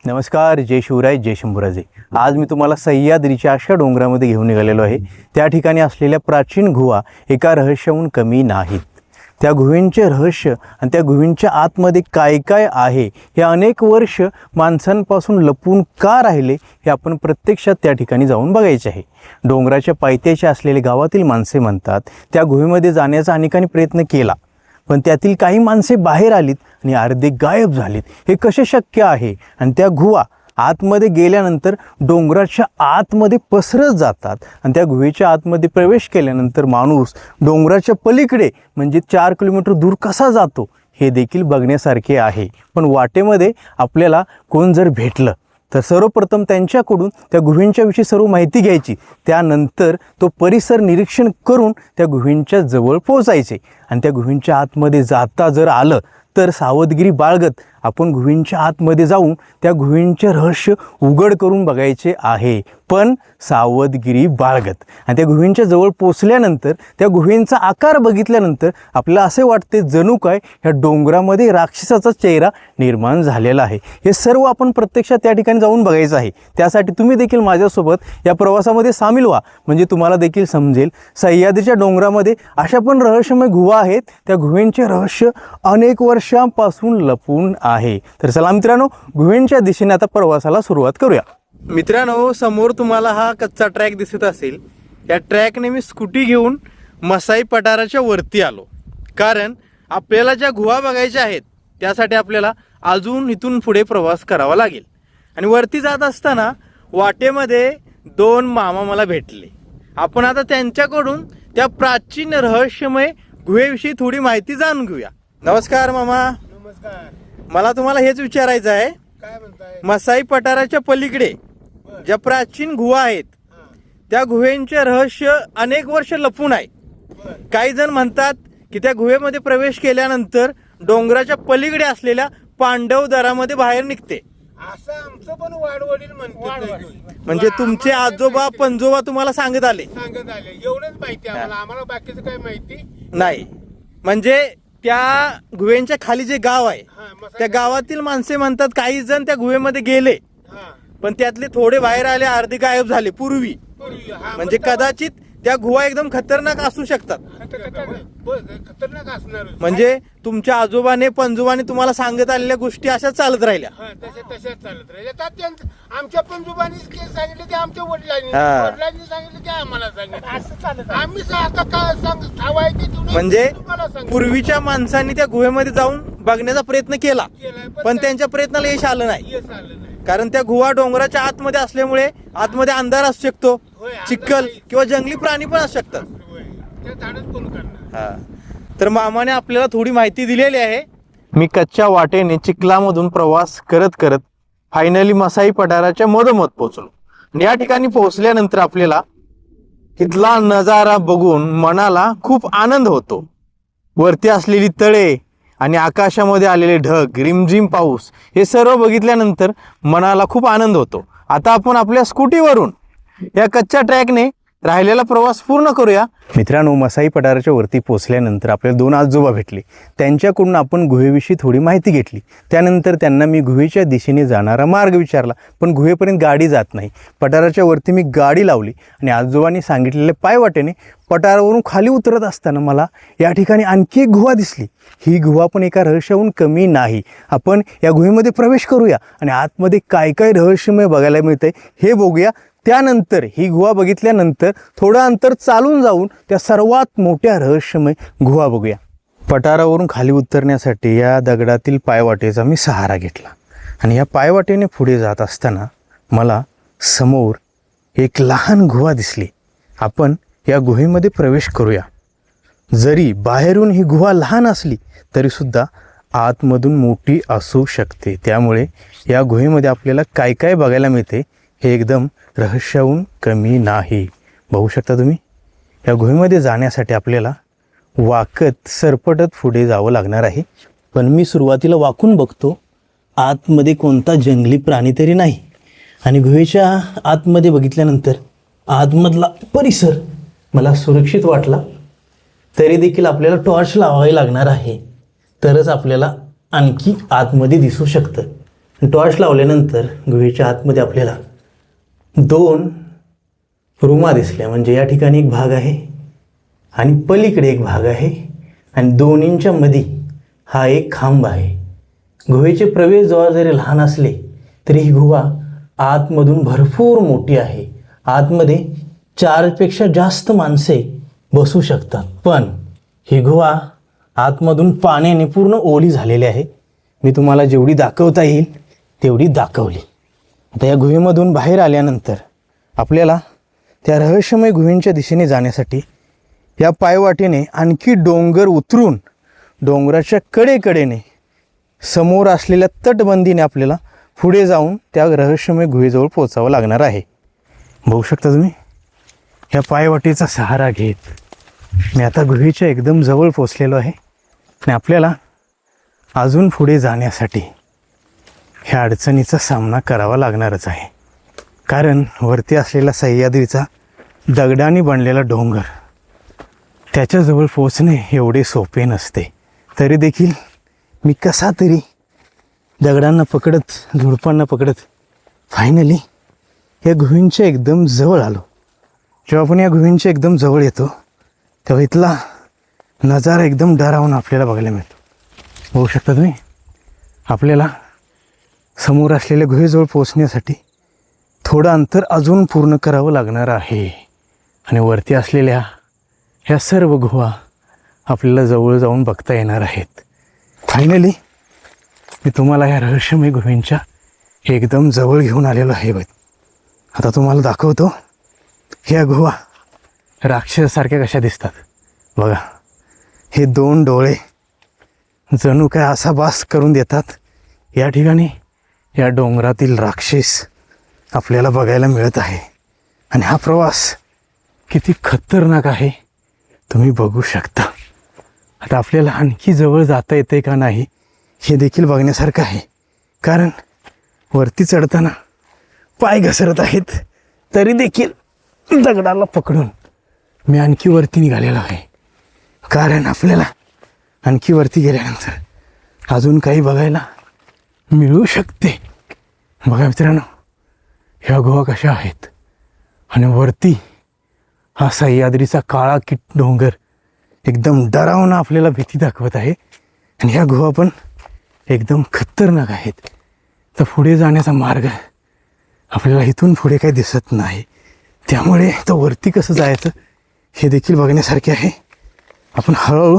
नमस्कार, जय शिवराय, जय शंभूराजे. आज मी तुम्हाला सह्याद्रीच्या अशा डोंगरामध्ये घेऊन निघालेलो आहे. त्या ठिकाणी असलेल्या प्राचीन गुहा एका रहस्याहून कमी नाहीत. त्या गुहेंचे रहस्य आणि त्या गुहेंच्या आतमध्ये काय काय आहे हे अनेक वर्ष माणसांपासून लपून का राहिले हे आपण प्रत्यक्षात त्या ठिकाणी जाऊन बघायचे आहे. डोंगराच्या पायथ्याशी असलेले गावातील माणसे म्हणतात त्या गुहेमध्ये जाण्याचा अनेकांनी प्रयत्न केला, पण त्यातील काही माणसे बाहेर आलीत आणि अर्धे गायब झालीत. हे कसे शक्य आहे? आणि त्या गुहा आतमध्ये गेल्यानंतर डोंगराच्या आतमध्ये पसरत जातात आणि त्या गुहेच्या आतमध्ये प्रवेश केल्यानंतर माणूस डोंगराच्या पलीकडे म्हणजे 4 किलोमीटर दूर कसा जातो हे देखील बघण्यासारखे आहे. पण वाटेमध्ये आपल्याला कोण जर भेटलं तर सर्वप्रथम त्यांच्याकडून त्या गुहेंच्याविषयी सर्व माहिती घ्यायची. त्यानंतर तो परिसर निरीक्षण करून त्या गुहेंच्या जवळ पोहोचायचे आणि त्या गुहेंच्या आतमध्ये जाता जर आलं तर सावधगिरी बाळगत आपण गुहेंच्या आतमध्ये जाऊन त्या गुहेंचे रहस्य उघड करून बघायचे आहे, पण सावधगिरी बाळगत. आणि त्या गुहेंच्या जवळ पोचल्यानंतर त्या गुहेंचा आकार बघितल्यानंतर आपल्याला असे वाटते जणू काय ह्या डोंगरामध्ये राक्षसाचा चेहरा निर्माण झालेला आहे. हे सर्व आपण प्रत्यक्षात त्या ठिकाणी जाऊन बघायचं आहे. त्यासाठी तुम्ही देखील माझ्यासोबत या प्रवासामध्ये सामील व्हा, म्हणजे तुम्हाला देखील समजेल सह्याद्रीच्या डोंगरामध्ये अशा पण रहस्यमय गुहा आहेत. त्या गुहेंचे रहस्य अनेक वर्षांपासून लपून आहे. तर चला मित्रांनो, गुहेंच्या दिशेने आता प्रवासाला सुरुवात करूया. मित्रांनो, समोर तुम्हाला हा कच्चा ट्रॅक दिसत असेल. या ट्रॅकने मी स्कूटी घेऊन मसाई पठाराच्या वरती आलो, कारण आपल्याला ज्या गुहा बघायच्या आहेत त्यासाठी आपल्याला अजून इथून पुढे प्रवास करावा लागेल. आणि वरती जात असताना वाटेमध्ये 2 मामा मला भेटले. आपण आता त्यांच्याकडून त्या प्राचीन रहस्यमय गुहेविषयी थोडी माहिती जाणून घेऊया. नमस्कार मामा. नमस्कार. मला तुम्हाला हेच विचारायचं आहे, काय म्हणताय? मसाई पठाराच्या पलीकडे ज्या प्राचीन गुहा आहेत त्या गुहेंचे रहस्य अनेक वर्ष लपून आहे. काही जण म्हणतात की त्या गुहेमध्ये प्रवेश केल्यानंतर डोंगराच्या पलीकडे असलेल्या पांडव दरामध्ये बाहेर निघते. असं आमचं पण वाडवडील म्हणतात. म्हणजे तुमचे आजोबा पणजोबा तुम्हाला सांगत आले? सांगत आले. एवढंच माहिती आम्हाला. आम्हाला बाकीचं काही माहिती नाही. म्हणजे त्या गुहेंच्या खाली जे गाव आहे त्या गावातील माणसे म्हणतात काही जण त्या गुहेमध्ये गेले, पण त्यातले थोडे बाहेर आले, अर्धे गायब झाले पूर्वी. म्हणजे कदाचित त्या गुहा एकदम खतरनाक असू शकतात. खतरनाक असणार. म्हणजे तुमच्या आजोबाने पणजोबाने तुम्हाला सांगत आलेल्या गोष्टी अशाच चालत राहिल्या. तशाच चालत राहिले. आमच्या पणजोबांनी सांगितलं ते आमच्या वडिलांनी सांगितलं ते आम्हाला सांगितलं. असं चालत आम्ही आता काय सांग. म्हणजे पूर्वीच्या माणसांनी त्या गुहेमध्ये जाऊन बघण्याचा प्रयत्न केला, पण त्यांच्या प्रयत्नाला यश आलं नाही. कारण त्या गुहा डोंगराच्या आतमध्ये असल्यामुळे आतमध्ये अंधार असू शकतो, चिखल किंवा जंगली प्राणी पण असू शकतात. तर मामाने आपल्याला थोडी माहिती दिलेली आहे. मी कच्च्या वाटेने चिखलामधून प्रवास करत करत फायनली मसाई पठाराच्या मधोमध पोहोचलो. या ठिकाणी पोहोचल्यानंतर आपल्याला इथला नजारा बघून मनाला खूप आनंद होतो. वरती असलेली तळे आणि आकाशामध्ये आलेले ढग, रिमझिम पाऊस हे सर्व बघितल्यानंतर मनाला खूप आनंद होतो. आता आपण आपल्या स्कूटीवरून या कच्च्या ट्रॅकने राहिलेला प्रवास पूर्ण करूया. मित्रांनो, मसाई पठाराच्या वरती पोहोचल्यानंतर आपल्याला 2 आजोबा भेटले. त्यांच्याकडून आपण गुहेविषयी थोडी माहिती घेतली. त्यानंतर त्यांना मी गुहेच्या दिशेने जाणारा मार्ग विचारला, पण गुहेपर्यंत गाडी जात नाही. पठाराच्या वरती मी गाडी लावली आणि आजोबांनी सांगितलेल्या पायवाटेने पठारावरून खाली उतरत असताना मला या ठिकाणी आणखी एक गुहा दिसली. ही गुहा पण एका रहस्याहून कमी नाही. आपण या गुहेमध्ये प्रवेश करूया आणि आतमध्ये काय काय रहस्यमय बघायला मिळतंय हे बघूया. त्यानंतर ही गुहा बघितल्यानंतर थोडं अंतर चालून जाऊन त्या सर्वात मोठ्या रहस्यमय गुहा बघूया. पठारावरून खाली उतरण्यासाठी या दगडातील पायवाटेचा मी सहारा घेतला आणि या पायवाटेने पुढे जात असताना मला समोर एक लहान गुहा दिसली. आपण या गुहेमध्ये प्रवेश करूया. जरी बाहेरून ही गुहा लहान असली तरीसुद्धा आतमधून मोठी असू शकते. त्यामुळे या गुहेमध्ये आपल्याला काय काय बघायला मिळते हे एकदम रहस्याहून कमी नाही. बघू शकता तुम्ही, या गुहेमध्ये जाण्यासाठी आपल्याला वाकत सरपटत पुढे जावं लागणार आहे. पण मी सुरुवातीला वाकून बघतो, आतमध्ये कोणता जंगली प्राणी तरी नाही. आणि गुहेच्या आतमध्ये बघितल्यानंतर आतमधला परिसर मला सुरक्षित वाटला. तरी देखील आपल्याला टॉर्च लावावी लागणार आहे, तरच आपल्याला आणखी आतमध्ये दिसू शकतं. टॉर्च लावल्यानंतर गुहेच्या आतमध्ये आपल्याला 2 रूमा दिसल्या. म्हणजे या ठिकाणी एक भाग आहे आणि पलीकडे एक भाग आहे आणि दोन्हींच्या मध्ये हा एक खांब आहे. गुहेचे प्रवेशद्वार जरी लहान असले तरी ही गुहा आतमधून भरपूर मोठी आहे. आतमध्ये 4पेक्षा जास्त माणसे बसू शकतात. पण ही गुहा आतमधून पाण्याने पूर्ण ओली झालेली आहे. मी तुम्हाला जेवढी दाखवता येईल तेवढी दाखवली. आता या गुहेमधून बाहेर आल्यानंतर आपल्याला त्या रहस्यमय गुहेच्या दिशेने जाण्यासाठी या पायवाटेने आणखी डोंगर उतरून डोंगराच्या कडेकडेने समोर असलेल्या तटबंदीने आपल्याला पुढे जाऊन त्या रहस्यमय गुहेजवळ पोचावं लागणार आहे. बघू शकता तुम्ही, ह्या पायवाटेचा सहारा घेत मी आता गुहेच्या एकदम जवळ पोचलेलो आहे आणि आपल्याला अजून पुढे जाण्यासाठी ह्या अडचणीचा सामना करावा लागणारच आहे. कारण वरती असलेला सह्याद्रीचा दगडाने बनलेला डोंगर, त्याच्याजवळ पोचणे एवढे सोपे नसते. तरी देखील मी कसा तरी दगडांना पकडत, झुडपांना पकडत फायनली या गुहेंच्या एकदम जवळ आलो. जेव्हा आपण या गुहेंच्या एकदम जवळ येतो तेव्हा इथला नजारा एकदम डरावून आपल्याला बघायला मिळतो. बघू शकता तुम्ही, आपल्याला समोर असलेल्या गुहेजवळ पोचण्यासाठी थोडं अंतर अजून पूर्ण करावं लागणार आहे. आणि वरती असलेल्या ह्या सर्व गुहा आपल्याला जवळ जाऊन बघता येणार आहेत. फायनली मी तुम्हाला ह्या रहस्यमय गुहेंच्या एकदम जवळ घेऊन आलेलो आहे. आता तुम्हाला दाखवतो ह्या गुहा राक्षसासारख्या कशा दिसतात. बघा, हे 2 डोळे जणू काय असा भास करून देतात. या ठिकाणी या डोंगरातील राक्षस आपल्याला बघायला मिळत आहे. आणि हा प्रवास किती खतरनाक आहे तुम्ही बघू शकता. आता आपल्याला आणखी जवळ जाता येते का नाही हे देखील बघण्यासारखं आहे. कारण वरती चढताना पाय घसरत आहेत, तरी देखील दगडाला पकडून मी आणखी वरती निघालेलो आहे. कारण आपल्याला आणखी वरती गेल्यानंतर अजून काही बघायला मिळू शकते. बघा मित्रांनो, ह्या गुहा कशा आहेत आणि वरती हा सह्याद्रीचा काळा किट डोंगर एकदम डरावना आपल्याला भीती दाखवत आहे. आणि ह्या गुहा पण एकदम खतरनाक आहेत. तर पुढे जाण्याचा मार्ग आपल्याला इथून पुढे काही दिसत नाही. त्यामुळे तो वरती कसं जायचं हे देखील बघण्यासारखे आहे. आपण हळूहळू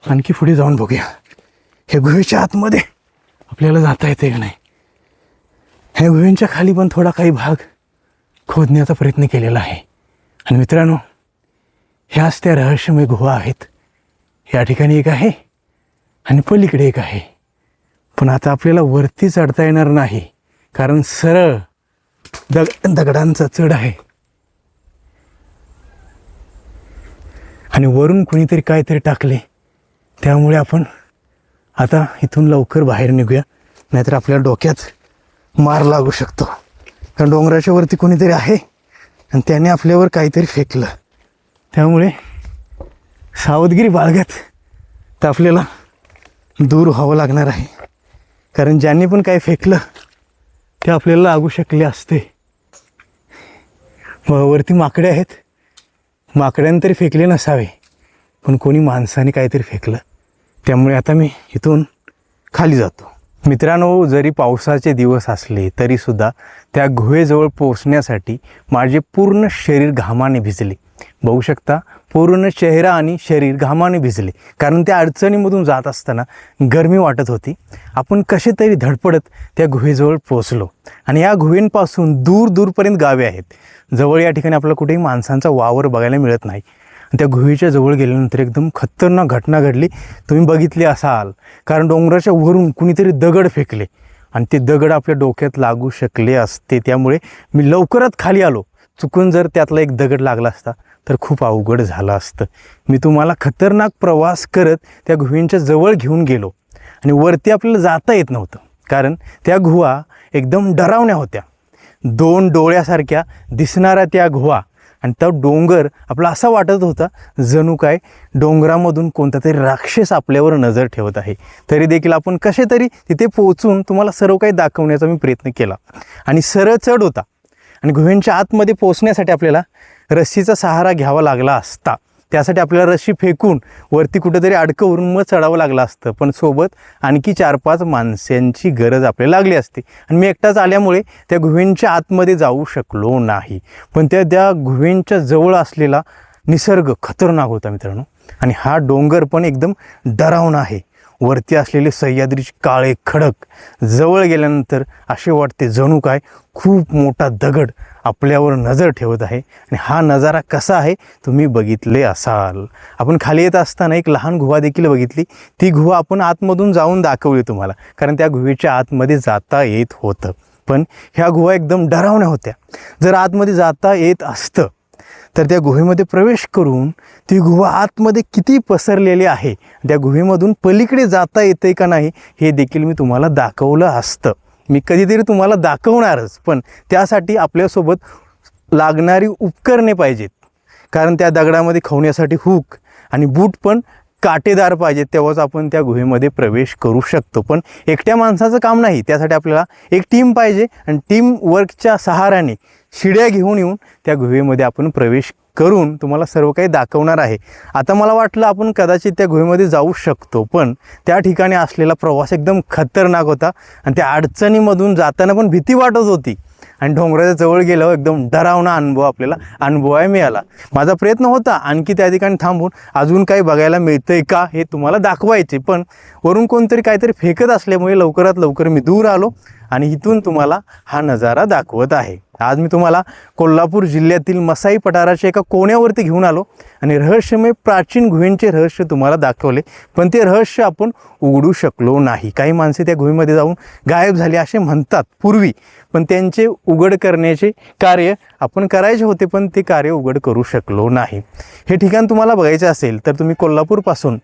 आणखी पुढे जाऊन बघूया ह्या गुहेच्या आतमध्ये आपल्याला जाता येते का नाही. ह्या गुहेच्या खाली पण थोडा काही भाग खोदण्याचा प्रयत्न केलेला आहे. आणि मित्रांनो, ह्याच त्या रहस्यमय गुहा आहेत. या ठिकाणी एक आहे आणि पलीकडे एक आहे. पण आता आपल्याला वरती चढता येणार नाही, कारण सरळ दगडांचा चढ आहे. आणि वरून कुणीतरी काहीतरी टाकले, त्यामुळे आपण आता इथून लवकर बाहेर निघूया, नाहीतर आपल्या डोक्यात मार लागू शकतो. कारण डोंगराच्या वरती कोणीतरी आहे आणि त्याने आपल्यावर काहीतरी फेकलं. त्यामुळे सावधगिरी बाळगत तर आपल्याला दूर व्हावं लागणार आहे. कारण ज्यांनी पण काही फेकलं ते आपल्याला लागू शकले असते. वरती माकडे आहेत, माकड्याने तरी फेकले नसावे, पण कोणी माणसाने काहीतरी फेकलं. त्यामुळे आता मी इथून खाली जातो. मित्रांनो, जरी पावसाचे दिवस असले तरीसुद्धा त्या गुहेजवळ पोचण्यासाठी माझे पूर्ण शरीर घामाने भिजले. बघू शकता, पूर्ण चेहरा आणि शरीर घामाने भिजले. कारण त्या अडचणीमधून जात असताना गरमी वाटत होती. आपण कसे तरी धडपडत त्या गुहेजवळ पोचलो. आणि या गुहेंपासून दूर दूरपर्यंत गावे आहेत. जवळ या ठिकाणी आपल्याला कुठेही माणसांचा वावर बघायला मिळत नाही. त्या गुहेच्या जवळ गेल्यानंतर एकदम खतरनाक घटना घडली. तुम्ही बघितली असाल, कारण डोंगराच्या वरून कुणीतरी दगड फेकले आणि ते दगड आपल्या डोक्यात लागू शकले असते. त्यामुळे मी लवकरात खाली आलो. चुकून जर त्यातला एक दगड लागला असता तर खूप अवघड झालं असतं. मी तुम्हाला खतरनाक प्रवास करत त्या गुहेच्या जवळ घेऊन गेलो आणि वरती आपल्याला जाता येत नव्हतं, कारण त्या गुहा एकदम डरावण्या होत्या. 2 डोळ्यासारख्या दिसणाऱ्या त्या गुहा आणि तो डोंगर आपला असा वाटत होता जणू काय डोंगरामधून कोणता तरी राक्षस आपल्यावर नजर ठेवत आहे. तरी देखील आपण कसे तरी तिथे पोहोचून तुम्हाला सर्व काही दाखवण्याचा मी प्रयत्न केला. आणि सरळ चढ होता आणि गुहेच्या आतमध्ये पोहोचण्यासाठी आपल्याला रस्सीचा सहारा घ्यावा लागला असता. त्यासाठी आपल्याला रस्सी फेकून वरती कुठेतरी अडकवून मग चढावं लागलं असतं. पण सोबत आणखी 4-5 माणसांची गरज आपल्याला लागली असते. आणि मी एकटाच आल्यामुळे त्या गुहेच्या आतमध्ये जाऊ शकलो नाही. पण त्या गुहेच्या जवळ असलेला निसर्ग खतरनाक होता मित्रांनो. आणि हा डोंगर पण एकदम डरावना आहे. वरती असलेले सह्याद्रीचे काळे खडक जवळ गेल्यानंतर असे वाटते जणू काय खूप मोठा दगड आपल्यावर नजर ठेवत आहे. आणि हा नजारा कसा आहे तुम्ही बघितले असाल. आपण खाली येत असताना एक लहान गुहा देखील बघितली. ती गुहा आपण आतमधून जाऊन दाखवली तुम्हाला, कारण त्या गुहेच्या आतमध्ये जाता येत होतं. पण ह्या गुहा एकदम डरावण्या होत्या. जर आतमध्ये जाता येत असतं तर त्या गुहेमध्ये प्रवेश करून ती गुहा आतमध्ये किती पसरलेली आहे, त्या गुहेमधून पलीकडे जाता येते का नाही हे देखील मी तुम्हाला दाखवलं असतं. मी कधीतरी तुम्हाला दाखवणारच, पण त्यासाठी आपल्यासोबत लागणारी उपकरणे पाहिजेत. कारण त्या दगडामध्ये खवण्यासाठी हुक आणि बूट पण काटेदार पाहिजेत, तेव्हाच आपण त्या गुहेमध्ये प्रवेश करू शकतो. पण एकट्या माणसाचं काम नाही, त्यासाठी आपल्याला एक टीम पाहिजे. आणि टीम वर्कच्या सहाऱ्याने शिड्या घेऊन येऊन त्या गुहेमध्ये आपण प्रवेश करून तुम्हाला सर्व काही दाखवणार आहे. आता मला वाटलं आपण कदाचित त्या गुहेमध्ये जाऊ शकतो, पण त्या ठिकाणी असलेला प्रवास एकदम खतरनाक होता. आणि त्या अडचणीमधून जाताना पण भीती वाटत होती. आणि डोंगराच्या जवळ गेल्यावर एकदम डरावना अनुभव आपल्याला अनुभवायला मिळाला. माझा प्रयत्न होता आणखी त्या ठिकाणी थांबून अजून काही बघायला मिळतंय का हे तुम्हाला दाखवायचे, पण वरून कोणतरी काहीतरी फेकत असल्यामुळे लवकरात लवकर मी दूर आलो आणि इथून तुम्हाला हा नजारा दाखवत आहे. आज मी तुम्हाला कोल्हापूर जिल्ह्यातील मसाई पठाराच्या एका कोण्यावरती घेऊन आलो आणि रहस्यमय प्राचीन गुहेंचे रहस्य तुम्हाला दाखवले. पण ते रहस्य आपण उघडू शकलो नाही. काही माणसे त्या गुहेमध्ये जाऊन गायब झाली असे म्हणतात पूर्वी, पण त्यांचे उघड करण्याचे कार्य आपण करायचे होते, पण ते कार्य उघड करू शकलो नाही. हे ठिकाण तुम्हाला बघायचे असेल तर तुम्ही कोल्हापूरपासून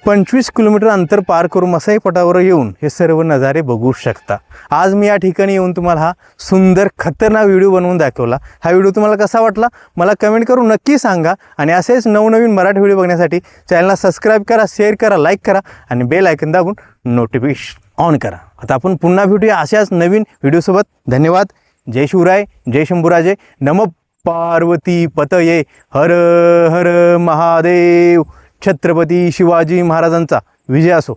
25 किलोमीटर अंतर पार करून मसाई पठारावर येऊन हे सर्व नजारे बघू शकता. आज मी या ठिकाणी येऊन तुम्हाला हा सुंदर खतरनाक व्हिडिओ बनवून दाखवला. हा व्हिडिओ तुम्हाला कसा वाटला मला कमेंट करून नक्की सांगा. आणि असेच नवनवीन मराठी व्हिडिओ बघण्यासाठी चॅनलला सबस्क्राईब करा, शेअर करा, लाईक करा आणि बेल आयकन दाबून नोटिफिकेशन ऑन करा. आता आपण पुन्हा भेटूया अशाच नवीन व्हिडिओसोबत. धन्यवाद. जय शिवराय, जय शंभूराजे, नमः पार्वती पतये, हर हर महादेव. छत्रपती शिवाजी महाराजांचा विजय असो.